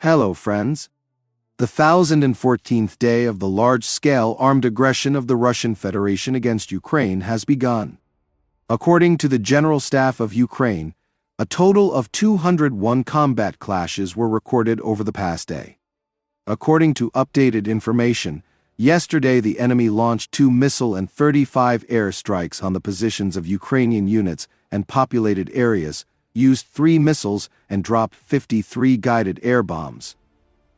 Hello, friends. The 1014th day of the large-scale armed aggression of the Russian Federation against Ukraine has begun. According to the General Staff of Ukraine, a total of 201 combat clashes were recorded over the past day. According to updated information, yesterday the enemy launched 2 missile and 35 air strikes on the positions of Ukrainian units and populated areas, used 3 missiles and dropped 53 guided air bombs.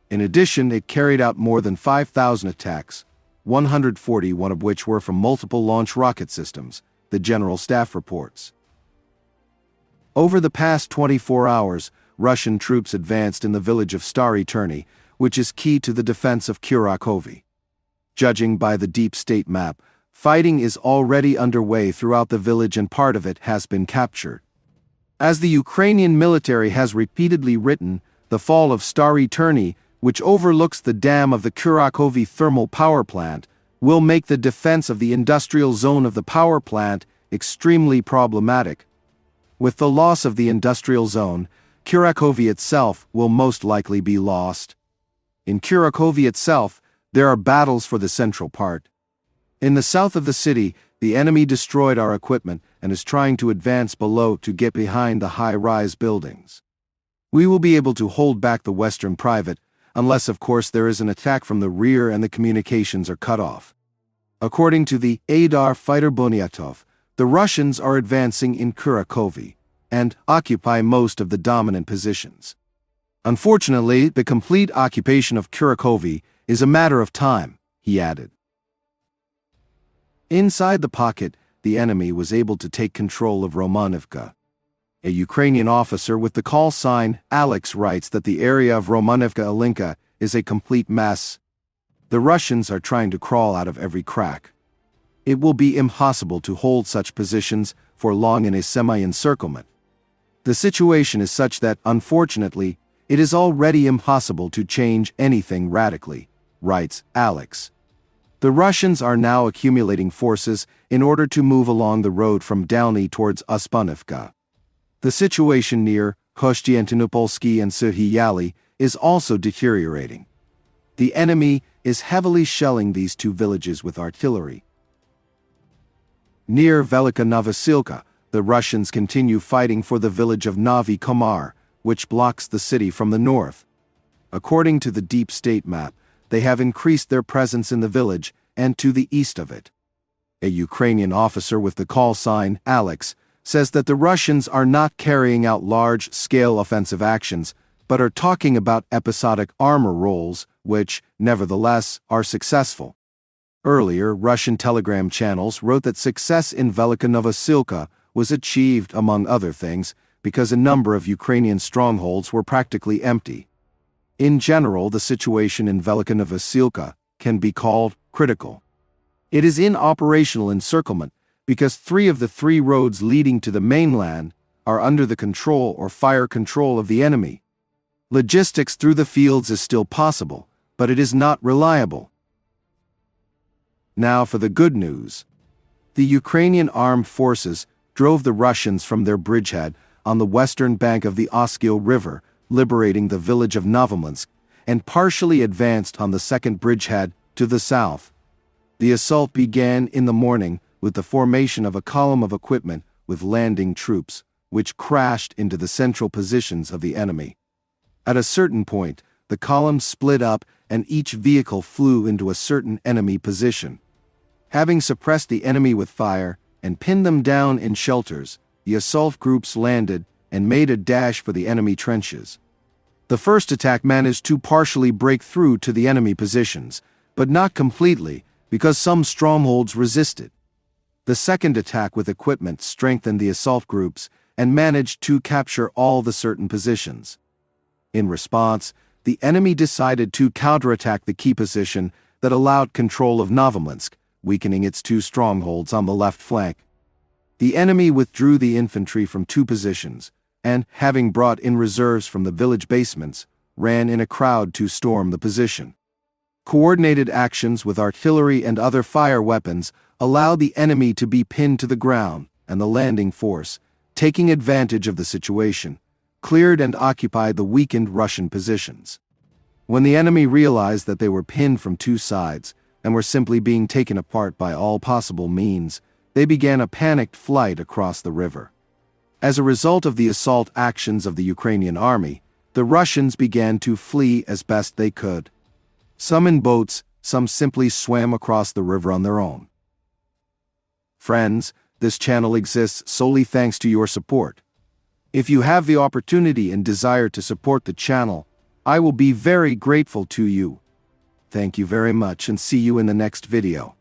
In addition, it carried out more than 5,000 attacks, 141 of which were from multiple launch rocket systems, the General Staff reports. Over the past 24 hours, Russian troops advanced in the village of Stari Terny, which is key to the defense of Kurakhove. Judging by the deep state map, fighting is already underway throughout the village and part of it has been captured. As the Ukrainian military has repeatedly written, the fall of Stari Terny, which overlooks the dam of the Kurakhove Thermal Power Plant, will make the defense of the industrial zone of the power plant extremely problematic. With the loss of the industrial zone, Kurakhove itself will most likely be lost. In Kurakhove itself, there are battles for the central part. In the south of the city, the enemy destroyed our equipment and is trying to advance below to get behind the high-rise buildings. We will be able to hold back the western private, unless of course there is an attack from the rear and the communications are cut off. According to the Adar fighter Bonyatov, the Russians are advancing in Kurakhove and occupy most of the dominant positions. Unfortunately, the complete occupation of Kurakhove is a matter of time, he added. Inside the pocket, the enemy was able to take control of Romanivka. A Ukrainian officer with the call sign Alex writes that the area of Romanivka is a complete mess. The Russians are trying to crawl out of every crack. It will be impossible to hold such positions for long in a semi-encirclement. The situation is such that, unfortunately, it is already impossible to change anything radically, writes Alex. The Russians are now accumulating forces in order to move along the road from Dalnie towards Uspenivka. The situation near Kostiantynopolsky and Suhyali is also deteriorating. The enemy is heavily shelling these 2 villages with artillery. Near Velyka Novosilka, the Russians continue fighting for the village of Novyi Komar, which blocks the city from the north. According to the deep state map, they have increased their presence in the village and to the east of it. A Ukrainian officer with the call sign Alex says that the Russians are not carrying out large-scale offensive actions, but are talking about episodic armor rolls, which, nevertheless, are successful. Earlier, Russian telegram channels wrote that success in Velyka Novosilka was achieved, among other things, because a number of Ukrainian strongholds were practically empty. In general, the situation in Velyka Novosilka can be called critical. It is in operational encirclement because 3 of the 3 roads leading to the mainland are under the control or fire control of the enemy. Logistics through the fields is still possible, but it is not reliable. Now for the good news. The Ukrainian Armed Forces drove the Russians from their bridgehead on the western bank of the Oskil River, liberating the village of Novomlynsk, and partially advanced on the second bridgehead to the south. The assault began in the morning with the formation of a column of equipment with landing troops, which crashed into the central positions of the enemy. At a certain point, the column split up and each vehicle flew into a certain enemy position. Having suppressed the enemy with fire and pinned them down in shelters, the assault groups landed and made a dash for the enemy trenches. The first attack managed to partially break through to the enemy positions, but not completely, because some strongholds resisted. The second attack with equipment strengthened the assault groups and managed to capture all the certain positions. In response, the enemy decided to counterattack the key position that allowed control of Novomlynsk, weakening its 2 strongholds on the left flank. The enemy withdrew the infantry from 2 positions, and, having brought in reserves from the village basements, ran in a crowd to storm the position. Coordinated actions with artillery and other fire weapons allowed the enemy to be pinned to the ground, and the landing force, taking advantage of the situation, cleared and occupied the weakened Russian positions. When the enemy realized that they were pinned from two sides and were simply being taken apart by all possible means, they began a panicked flight across the river. As a result of the assault actions of the Ukrainian army, the Russians began to flee as best they could. Some in boats, some simply swam across the river on their own. Friends, this channel exists solely thanks to your support. If you have the opportunity and desire to support the channel, I will be very grateful to you. Thank you very much and see you in the next video.